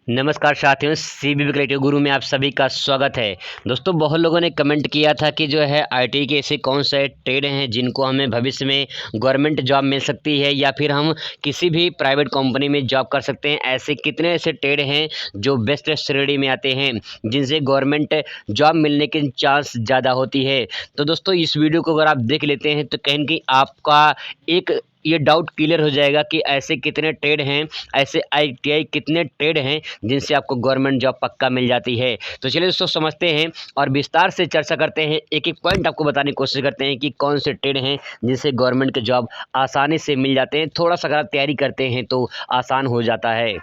नमस्कार साथियों, CVV creative गुरु में आप सभी का स्वागत है। दोस्तों, बहुत लोगों ने कमेंट किया था कि जो है आईटी के ऐसे कौन से ट्रेड हैं जिनको हमें भविष्य में गवर्नमेंट जॉब मिल सकती है या फिर हम किसी भी प्राइवेट कंपनी में जॉब कर सकते हैं। ऐसे कितने ऐसे ट्रेड हैं जो बेस्ट श्रेणी में आते हैं जिनसे गवर्नमेंट जॉब मिलने की चांस ज़्यादा होती है। तो दोस्तों, इस वीडियो को अगर आप देख लेते हैं तो कहीं न कहीं आपका एक ये डाउट क्लियर हो जाएगा कि ऐसे कितने ट्रेड हैं, ऐसे आईटीआई कितने ट्रेड हैं जिनसे आपको गवर्नमेंट जॉब पक्का मिल जाती है। तो चलिए दोस्तों, समझते हैं और विस्तार से चर्चा करते हैं। एक-एक पॉइंट आपको बताने की कोशिश करते हैं कि कौन से ट्रेड हैं जिनसे गवर्नमेंट के जॉब आसानी से मिल जाते हैं। थोड़ा-सा अगर आप तैयारी करते हैं तो आसान हो जाता है।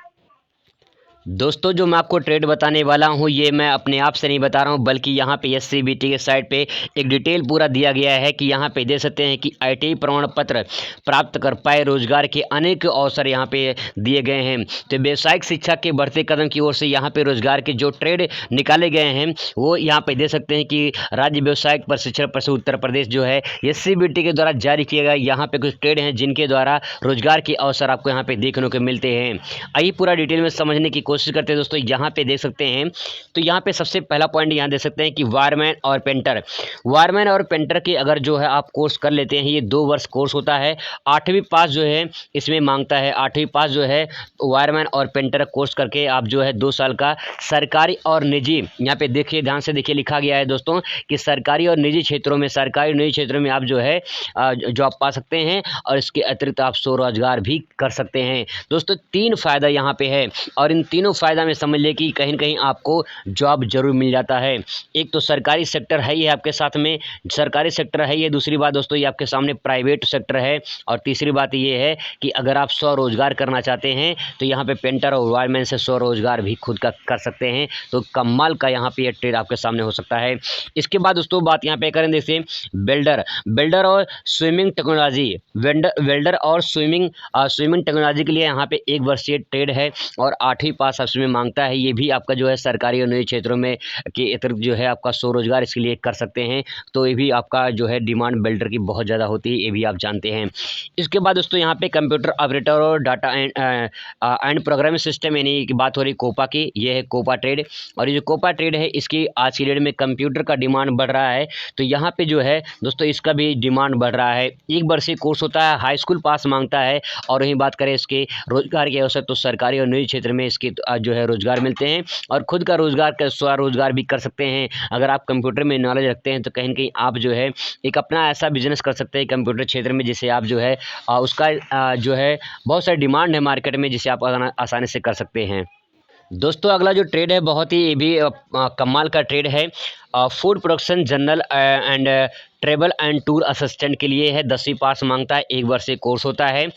दोस्तों, जो मैं आपको ट्रेड बताने वाला हूँ ये मैं अपने आप से नहीं बता रहा हूँ, बल्कि यहाँ पे एससीबीटी के साइट पे एक डिटेल पूरा दिया गया है कि यहाँ पे देख सकते हैं कि आईटीआई प्रमाण पत्र प्राप्त कर पाए रोजगार के अनेक अवसर यहाँ पे दिए गए हैं। तो व्यावसायिक शिक्षा के बढ़ते कदम की ओर से यहाँ पे रोजगार के जो ट्रेड निकाले गए हैं वो यहाँ पे देख सकते हैं कि राज्य व्यवसायिक प्रशिक्षण परिषद उत्तर प्रदेश जो है एससीबीटी के द्वारा जारी किया गया। यहाँ पे कुछ ट्रेड हैं जिनके द्वारा रोजगार के अवसर आपको यहाँ पे देखने को मिलते हैं। आइए पूरा डिटेल में समझने की कोशिश करते हैं। दोस्तों, यहाँ पे देख सकते हैं तो यहाँ पे सबसे पहला पॉइंट यहाँ देख सकते हैं कि वायरमैन और पेंटर के अगर जो है आप कोर्स कर लेते हैं, ये 2 वर्ष कोर्स होता है। 8वीं पास जो है इसमें मांगता है। 8वीं पास जो है वायरमैन और पेंटर कोर्स करके आप जो है 2 साल का सरकारी और निजी, यहाँ पे देखिए ध्यान से देखिए लिखा गया है दोस्तों कि सरकारी और निजी क्षेत्रों में आप जो है जॉब पा सकते हैं और इसके अतिरिक्त आप स्वरोजगार भी कर सकते हैं। दोस्तों, 3 फायदा यहाँ पे है और इन तीनों फायदा में समझ ले कि कहीं न कहीं आपको जॉब ज़रूर मिल जाता है। एक तो सरकारी सेक्टर है ही आपके साथ में, सरकारी सेक्टर है ये। दूसरी बात दोस्तों, ये आपके सामने प्राइवेट सेक्टर है और तीसरी बात ये है कि अगर आप स्वरोजगार करना चाहते हैं तो यहाँ पे पेंटर और वायरमैन से स्वरोजगार भी खुद का कर सकते हैं। तो कमाल का यहाँ पे ये ट्रेड आपके सामने हो सकता है। इसके बाद दोस्तों बात यहाँ पे करें जैसे वेल्डर और स्विमिंग टेक्नोलॉजी, वेल्डर और स्विमिंग टेक्नोलॉजी के लिए यहाँ पे 1 वर्षीय ट्रेड है और 8वीं पास उसमें मांगता है। ये भी आपका जो है सरकारी और निजी क्षेत्रों में के अतिरिक्त जो है आपका स्वरोजगार इसके लिए कर सकते हैं। तो ये भी आपका जो है डिमांड बिल्डर की बहुत ज़्यादा होती है, ये भी आप जानते हैं। इसके बाद दोस्तों यहाँ पे कंप्यूटर ऑपरेटर और डाटा एंड प्रोग्रामिंग सिस्टम यानी कि बात हो रही कोपा की, ये है कोपा ट्रेड। और ये जो कोपा ट्रेड है इसकी आज की डेट में कंप्यूटर का डिमांड बढ़ रहा है, तो यहाँ पे जो है दोस्तों इसका भी डिमांड बढ़ रहा है। 1 वर्षीय कोर्स होता है, हाई स्कूल पास मांगता है। और वहीं बात करें इसके रोजगार के अवसर, तो सरकारी और निजी क्षेत्र में इसके जो है रोजगार मिलते हैं और खुद का स्वरोजगार भी कर सकते हैं। अगर आप कंप्यूटर में नॉलेज रखते हैं तो कहीं न कहीं आप जो है एक अपना ऐसा बिजनेस कर सकते हैं कंप्यूटर क्षेत्र में जिसे आप जो है उसका जो है बहुत सारी डिमांड है मार्केट में, जिसे आप आसानी से कर सकते हैं। दोस्तों, अगला जो ट्रेड है बहुत ही ये भी कमाल का ट्रेड है। Food production general and travel and tour assistant के लिए है। 10वीं पास मांगता है, 1 वर्षीय कोर्स होता है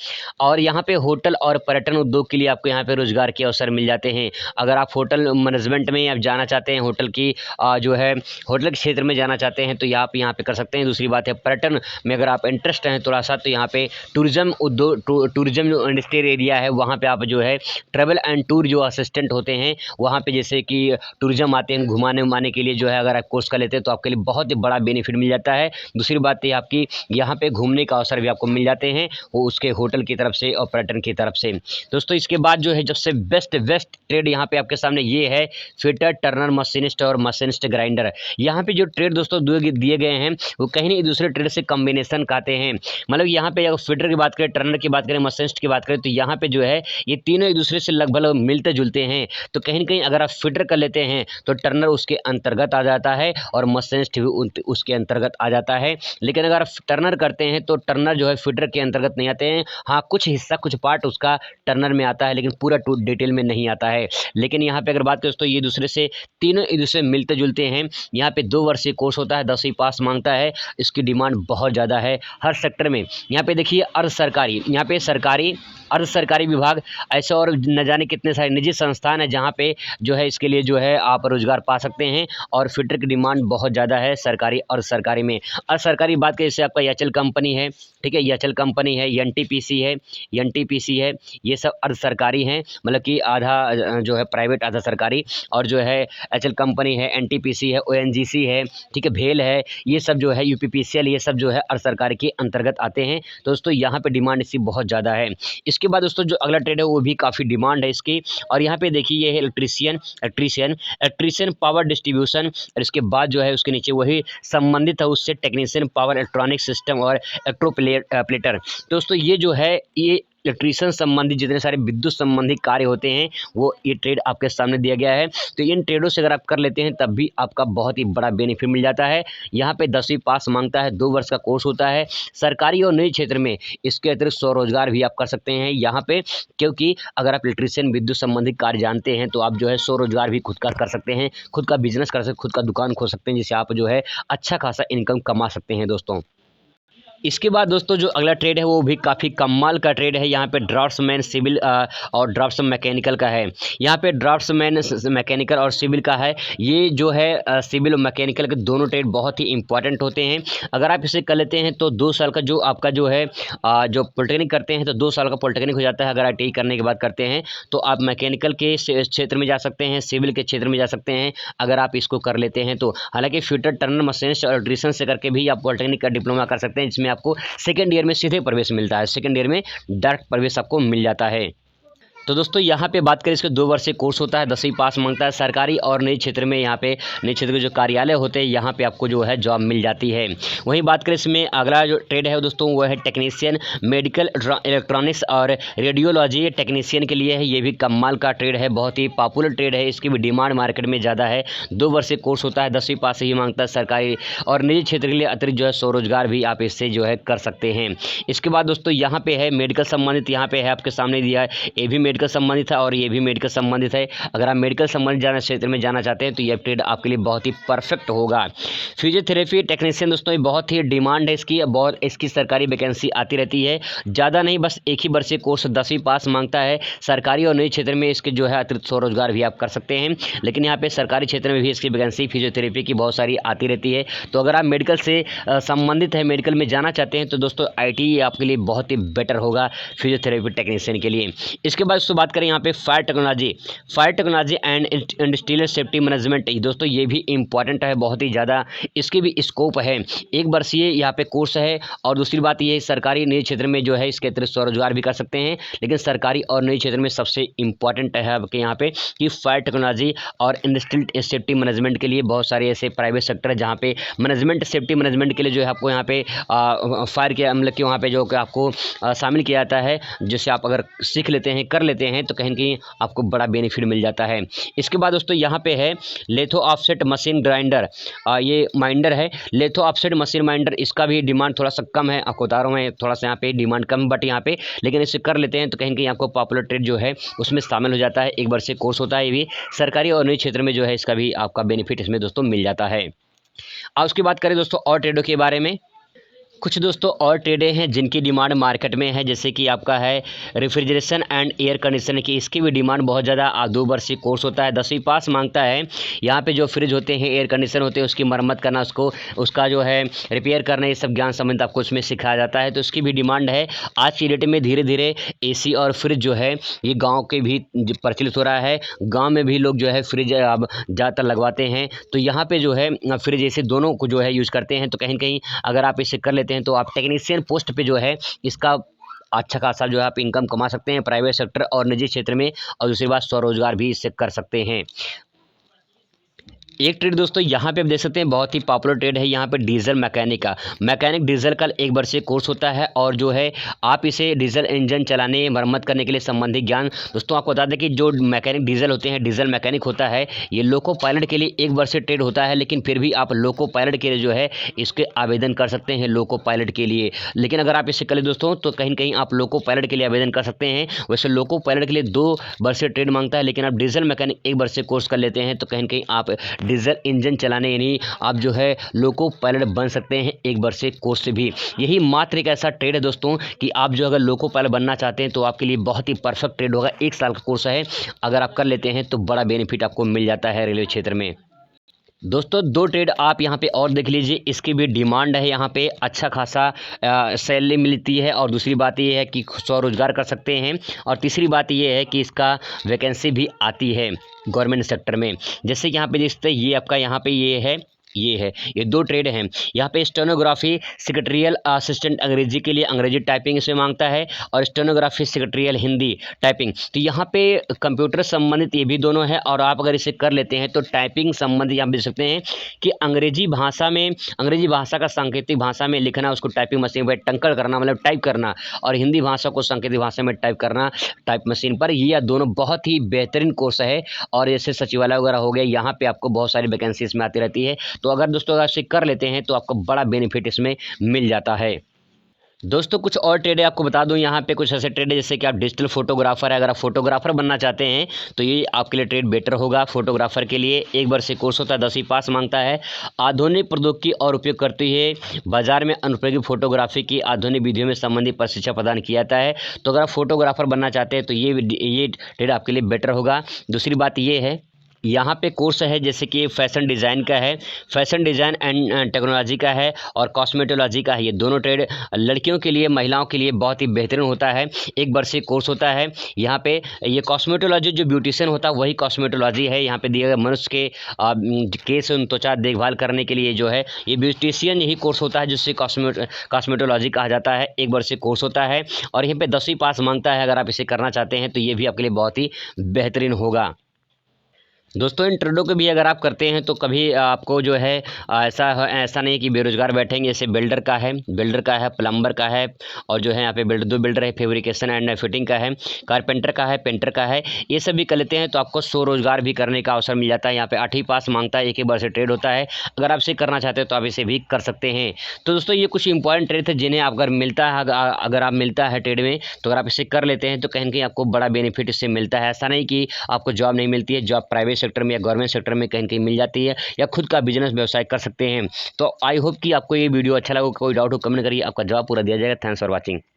और यहाँ पे होटल और पर्यटन उद्योग के लिए आपको यहाँ पे रोजगार के अवसर मिल जाते हैं। अगर आप होटल मैनेजमेंट में आप जाना चाहते हैं, होटल की जो है होटल के क्षेत्र में जाना चाहते हैं तो आप यहाँ पे कर सकते हैं। दूसरी बात है पर्यटन में अगर आप इंटरेस्ट हैं थोड़ा सा, तो यहाँ पे टूरिज्म उद्योग, टूरिज्म जो इंडस्ट्रियल एरिया है वहाँ पे आप जो है ट्रैवल एंड टूर जो असिस्टेंट होते हैं वहाँ पे जैसे कि टूरिज्म आते हैं घुमाने उमाने के लिए, जो है अगर आप कोर्स कर लेते हैं तो आपके लिए बहुत ही बड़ा बेनिफिट मिल जाता है। दूसरी बात ये आपकी यहाँ पे घूमने का अवसर भी आपको मिल जाते हैं, वो उसके होटल की तरफ से और पर्यटन की तरफ से। दोस्तों, इसके बाद जो है सबसे बेस्ट ट्रेड यहाँ पे आपके सामने ये है फिटर, टर्नर, मशीनिस्ट और मशीनिस्ट ग्राइंडर। यहाँ पे जो ट्रेड दोस्तों दिए गए हैं वो कहीं नहीं दूसरे ट्रेड से कॉम्बिनेशन कहते हैं। मतलब यहाँ पे अगर फिटर की बात करें, टर्नर की बात करें, मशीनिस्ट की बात करें, तो यहाँ पे जो है ये तीनों एक दूसरे से लगभग मिलते जुलते हैं। तो कहीं न कहीं अगर आप फिटर कर लेते हैं तो टर्नर उसके अंतर्गत आ जाता है और मशीनिस्ट भी उसके अंतर्गत आ जाता है। लेकिन अगर आप टर्नर करते हैं तो टर्नर जो है फिटर के अंतर्गत नहीं आते हैं। हाँ, कुछ हिस्सा कुछ पार्ट उसका टर्नर में आता है लेकिन पूरा डिटेल में नहीं आता है। लेकिन यहाँ पे अगर बात करें दोस्तों, ये दूसरे से तीनों एक दूसरे मिलते जुलते हैं। यहाँ पे 2 वर्षीय कोर्स होता है, 10वीं पास मांगता है। इसकी डिमांड बहुत ज़्यादा है हर सेक्टर में। यहाँ पे देखिए अर्ध सरकारी, यहाँ पे सरकारी, अर्ध सरकारी विभाग, ऐसे और न जाने कितने सारे निजी संस्थान हैं जहाँ पे जो है इसके लिए जो है आप रोजगार पा सकते हैं। और फिटर की डिमांड बहुत ज़्यादा है सरकारी और सरकारी में। और सरकारी बात करें जैसे आपका एचएल कंपनी है, ठीक है, एचएल कंपनी है, एनटीपीसी है, ये सब अर्ध सरकारी हैं, मतलब कि आधा जो है प्राइवेट आधा सरकारी। और जो है एचएल कंपनी है, एनटीपीसी है, ओएनजीसी है, ठीक है, भेल है, ये सब जो है यूपीपीसीएल, ये सब जो है अर्ध सरकारी के अंतर्गत आते हैं। दोस्तों, यहाँ पे डिमांड इसकी बहुत ज़्यादा है। इसके बाद दोस्तों जो अगला ट्रेड है वो भी काफ़ी डिमांड है इसकी, और यहाँ पे देखिए ये है इलेक्ट्रीशियन पावर डिस्ट्रीब्यूशन, और इसके बाद जो है उसके नीचे वही संबंधित है उससे टेक्नीशियन पावर इलेक्ट्रॉनिक सिस्टम और इलेक्ट्रोप्लेटर। दोस्तों ये जो है ये इलेक्ट्रीशियन संबंधी जितने सारे विद्युत संबंधी कार्य होते हैं वो ये ट्रेड आपके सामने दिया गया है। तो इन ट्रेडों से अगर आप कर लेते हैं तब भी आपका बहुत ही बड़ा बेनिफिट मिल जाता है। यहाँ पे 10वीं पास मांगता है, 2 वर्ष का कोर्स होता है। सरकारी और निजी क्षेत्र में इसके अतिरिक्त स्वरोजगार भी आप कर सकते हैं यहाँ पे, क्योंकि अगर आप इलेक्ट्रीशियन विद्युत संबंधी कार्य जानते हैं तो आप जो है स्वरोजगार भी खुद का कर सकते हैं, खुद का बिजनेस कर सकते हैं, खुद का दुकान खोल सकते हैं, जिससे आप जो है अच्छा खासा इनकम कमा सकते हैं दोस्तों। इसके बाद दोस्तों जो अगला ट्रेड है वो भी काफ़ी कमाल का ट्रेड है। यहाँ पे ड्राफ्ट्समैन सिविल और ड्राफ्ट्समैन मैकेनिकल का है। यहाँ पे ड्राफ्ट्समैन मैकेनिकल और सिविल का है। ये जो है सिविल और मैकेनिकल के दोनों ट्रेड बहुत ही इंपॉर्टेंट होते हैं। अगर आप इसे कर लेते हैं तो 2 साल का जो आपका जो है जो पॉलिटेक्निक करते हैं तो 2 साल का पॉलिटेक्निक हो जाता है। अगर ITI करने के बाद करते हैं तो आप मैकेनिकल के क्षेत्र में जा सकते हैं, सिविल के क्षेत्र में जा सकते हैं अगर आप इसको कर लेते हैं तो। हालांकि फिटर टर्नर मशीनिस्ट और इलेक्ट्रीशियन से करके भी आप पॉलिटेक्निक का डिप्लोमा कर सकते हैं, जिसमें आपको सेकेंड ईयर में सीधे प्रवेश मिलता है, सेकेंड ईयर में डायरेक्ट प्रवेश आपको मिल जाता है। तो दोस्तों यहाँ पे बात करें इसके 2 वर्षीय कोर्स होता है, 10वीं पास मांगता है। सरकारी और निजी क्षेत्र में यहाँ पे निजी क्षेत्र के जो कार्यालय होते हैं यहाँ पे आपको जो है जॉब मिल जाती है। वहीं बात करें इसमें अगला जो ट्रेड है दोस्तों वो है टेक्नीशियन मेडिकल इलेक्ट्रॉनिक्स और रेडियोलॉजी टेक्नीशियन के लिए है। ये भी कमाल का ट्रेड है, बहुत ही पॉपुलर ट्रेड है, इसकी भी डिमांड मार्केट में ज़्यादा है। 2 वर्षीय कोर्स होता है, 10वीं पास ही मांगता है। सरकारी और निजी क्षेत्र के लिए अतिरिक्त जो है स्वरोजगार भी आप इससे जो है कर सकते हैं। इसके बाद दोस्तों यहाँ पे है मेडिकल संबंधित, यहाँ पे है आपके सामने दिया है, ये भी मेडिकल संबंधित है और ये भी मेडिकल संबंधित है। अगर आप मेडिकल संबंधित क्षेत्र में जाना चाहते हैं तो ये ट्रेड आपके लिए बहुत ही परफेक्ट होगा। फिजियोथेरेपी टेक्नीशियन दोस्तों ये बहुत ही डिमांड है इसकी, बहुत इसकी सरकारी वैकेंसी आती रहती है। ज़्यादा नहीं, बस 1 ही वर्षीय कोर्स 10वीं पास मांगता है। सरकारी और निजी क्षेत्र में इसके जो है अतिरिक्त स्वरोजगार भी आप कर सकते हैं, लेकिन यहाँ पे सरकारी क्षेत्र में भी इसकी वैकेंसी फिजियोथेरेपी की बहुत सारी आती रहती है। तो अगर आप मेडिकल से संबंधित है, मेडिकल में जाना चाहते हैं तो दोस्तों ITI आपके लिए बहुत ही बेटर होगा फिजियोथेरेपी टेक्नीशियन के लिए। इसके बाद दोस्तों बात करें यहाँ पे fire technology and industrial safety management, दोस्तों ये भी इंपॉर्टेंट है बहुत ही ज़्यादा, इसकी भी स्कोप है। 1 वर्षीय यहाँ पे कोर्स है, और दूसरी बात ये सरकारी निजी क्षेत्र में जो है इसके अतिरिक्त स्वरोजगार भी कर सकते हैं, लेकिन सरकारी और निजी क्षेत्र में सबसे इंपॉर्टेंट है आपके यहाँ पे कि फायर टेक्नोलॉजी और इंडस्ट्रियल सेफ्टी मैनेजमेंट के लिए बहुत सारे ऐसे प्राइवेट सेक्टर है जहाँ पे मैनेजमेंट सेफ्टी मैनेजमेंट के लिए जो है आपको यहाँ पे फायर के अमल के वहाँ पे जो कि आपको शामिल किया जाता है, जिससे आप अगर सीख लेते हैं कर लेते हैं तो कहीं ना कहीं आपको बड़ा बेनिफिट मिल जाता है। इसके बाद दोस्तों यहाँ पे है लेथो ऑफसेट मशीन ग्राइंडर, ये माइंडर है लेथो ऑफसेट मशीन माइंडर, इसका भी डिमांड थोड़ा सा कम है, आपको बता रहा हूँ मैं, थोड़ा सा यहाँ पे डिमांड कम, बट यहाँ पे लेकिन इसे कर लेते हैं तो कहीं ना कहीं आपको पॉपुलर ट्रेड जो है उसमें शामिल हो जाता है। 1 वर्षीय कोर्स होता है, ये भी सरकारी और निजी क्षेत्र में जो है इसका भी आपका बेनिफिट इसमें दोस्तों मिल जाता है। अब उसकी बात करें दोस्तों और ट्रेडों के बारे में, कुछ दोस्तों और ट्रेडें हैं जिनकी डिमांड मार्केट में है, जैसे कि आपका है रेफ्रिजरेशन एंड एयर कंडीशनर की, इसकी भी डिमांड बहुत ज़्यादा। 2 वर्षीय कोर्स होता है, 10वीं पास मांगता है। यहाँ पे जो फ्रिज होते हैं, एयर कंडीशनर होते हैं, उसकी मरम्मत करना, उसका जो है रिपेयर करना, ये सब ज्ञान संबंधित आपको उसमें सिखाया जाता है, तो इसकी भी डिमांड है। आज की डेट में धीरे धीरे AC और फ्रिज जो है ये गाँव के भी प्रचलित हो रहा है, गाँव में भी लोग जो है फ्रिज अब ज़्यादातर लगवाते हैं। तो यहाँ पर जो है फ्रिज AC दोनों को जो है यूज़ करते हैं, तो कहीं ना कहीं अगर आप इसे कर लेते हैं तो आप टेक्नीशियन पोस्ट पे जो है इसका अच्छा खासा जो है आप इनकम कमा सकते हैं प्राइवेट सेक्टर और निजी क्षेत्र में, और दूसरी बात स्वरोजगार भी इससे कर सकते हैं। एक ट्रेड दोस्तों यहाँ पे आप देख सकते हैं बहुत ही पॉपुलर ट्रेड है, यहाँ पे डीजल मैकेनिक का, मैकेनिक डीजल का 1 वर्षीय कोर्स होता है, और जो है आप इसे डीजल इंजन चलाने मरम्मत करने के लिए संबंधित ज्ञान, दोस्तों आपको बता दें कि जो मैकेनिक डीजल होते हैं, डीजल मैकेनिक होता है, ये लोको पायलट के लिए 1 वर्षीय ट्रेड होता है, लेकिन फिर भी आप लोको पायलट के लिए जो है इसके आवेदन कर सकते हैं लोको पायलट के लिए। लेकिन अगर आप इसे कर ले दोस्तों तो कहीं ना कहीं आप लोको पायलट के लिए आवेदन कर सकते हैं। वैसे लोको पायलट के लिए 2 वर्षीय ट्रेड मांगता है, लेकिन आप डीजल मैकेनिक 1 वर्षीय कोर्स कर लेते हैं तो कहीं ना कहीं आप डीजल इंजन चलाने यानी आप जो है लोको पायलट बन सकते हैं 1 वर्षीय कोर्स से भी। यही मात्र एक ऐसा ट्रेड है दोस्तों कि आप जो अगर लोको पायलट बनना चाहते हैं तो आपके लिए बहुत ही परफेक्ट ट्रेड होगा। 1 साल का कोर्स है, अगर आप कर लेते हैं तो बड़ा बेनिफिट आपको मिल जाता है रेलवे क्षेत्र में। दोस्तों 2 ट्रेड आप यहाँ पे और देख लीजिए, इसकी भी डिमांड है, यहाँ पे अच्छा खासा सैलरी मिलती है, और दूसरी बात ये है कि स्वरोजगार कर सकते हैं, और तीसरी बात ये है कि इसका वैकेंसी भी आती है गवर्नमेंट सेक्टर में। जैसे यहाँ पे देखते ये आपका यहाँ पे ये है ये है, ये 2 ट्रेड हैं। यहाँ पे स्टेनोग्राफी सेक्रेटरियल असिस्टेंट अंग्रेजी के लिए अंग्रेजी टाइपिंग इसमें मांगता है और स्टेनोग्राफी सेक्रेटरियल हिंदी टाइपिंग। तो यहाँ पे कंप्यूटर संबंधित ये भी दोनों है और आप अगर इसे कर लेते हैं तो टाइपिंग संबंधित आप देख सकते हैं कि अंग्रेजी भाषा का सांकेतिक भाषा में लिखना, उसको टाइपिंग मशीन पर टंकड़ करना मतलब टाइप करना, और हिंदी भाषा को सांकेतिक भाषा में टाइप करना टाइप मशीन पर, ये दोनों बहुत ही बेहतरीन कोर्स है। और जैसे सचिवालय वगैरह हो गया, यहाँ पे आपको बहुत सारी वैकेंसी इसमें आती रहती है। तो अगर दोस्तों अगर इसे कर लेते हैं तो आपको बड़ा बेनिफिट इसमें मिल जाता है। दोस्तों कुछ और ट्रेड है आपको बता दूं, यहाँ पे कुछ ऐसे ट्रेड है जैसे कि आप डिजिटल फोटोग्राफर है, अगर आप फोटोग्राफर बनना चाहते हैं तो ये आपके लिए ट्रेड बेटर होगा। फोटोग्राफर के लिए 1 वर्ष से कोर्स होता है, 10वीं पास मांगता है। आधुनिक प्रौद्योगिकी और उपयोग करती है बाजार में अनुपयोगी फोटोग्राफी की आधुनिक विधियों में संबंधित प्रशिक्षण प्रदान किया जाता है। तो अगर आप फोटोग्राफर बनना चाहते हैं तो ये ट्रेड आपके लिए बेटर होगा। दूसरी बात ये है, यहाँ पे कोर्स है जैसे कि फैशन डिज़ाइन का है, फैशन डिज़ाइन एंड टेक्नोलॉजी का है और कॉस्मेटोलॉजी का है। ये दोनों ट्रेड लड़कियों के लिए, महिलाओं के लिए बहुत ही बेहतरीन होता है। 1 वर्षीय कोर्स होता है। यहाँ पे ये कॉस्मेटोलॉजी जो ब्यूटिशियन होता है वही कॉस्मेटोलॉजी है। यहाँ पे दिए गए मनुष्य के केस त्वचा देखभाल करने के लिए जो है ये ब्यूटिशियन यही कोर्स होता है जिससे कॉस्मेटोलॉजी कहा जाता है। 1 वर्षीय कोर्स होता है और यहाँ पे 10वीं पास मांगता है। अगर आप इसे करना चाहते हैं तो ये भी आपके लिए बहुत ही बेहतरीन होगा। दोस्तों इन ट्रेडों को भी अगर आप करते हैं तो कभी आपको जो है ऐसा नहीं कि बेरोजगार बैठेंगे। जैसे बिल्डर का है, प्लम्बर का है और जो है यहाँ पे 2 बिल्डर है, फैब्रिकेशन एंड फिटिंग का है, कारपेंटर का है, पेंटर का है। ये सब भी कर लेते हैं तो आपको स्वरोजगार भी करने का अवसर मिल जाता है। यहाँ पे 8वीं पास मांगता है, 1 वर्ष से ट्रेड होता है। अगर आप इसे करना चाहते हैं तो आप इसे भी कर सकते हैं। तो दोस्तों ये कुछ इंपॉर्टेंट ट्रेड थे जिन्हें आप अगर आप मिलता है ट्रेड में तो अगर आप इसे कर लेते हैं तो कहीं ना कहीं आपको बड़ा बेनिफिट इससे मिलता है। ऐसा नहीं कि आपको जॉब नहीं मिलती है, जॉब प्राइवेट सेक्टर में या गवर्नमेंट सेक्टर में कहीं कहीं मिल जाती है या खुद का बिजनेस व्यवसाय कर सकते हैं। तो आई होप कि आपको ये वीडियो अच्छा लगा। कोई डाउट हो कमेंट करिए, आपका जवाब पूरा दिया जाएगा। Thanks for watching.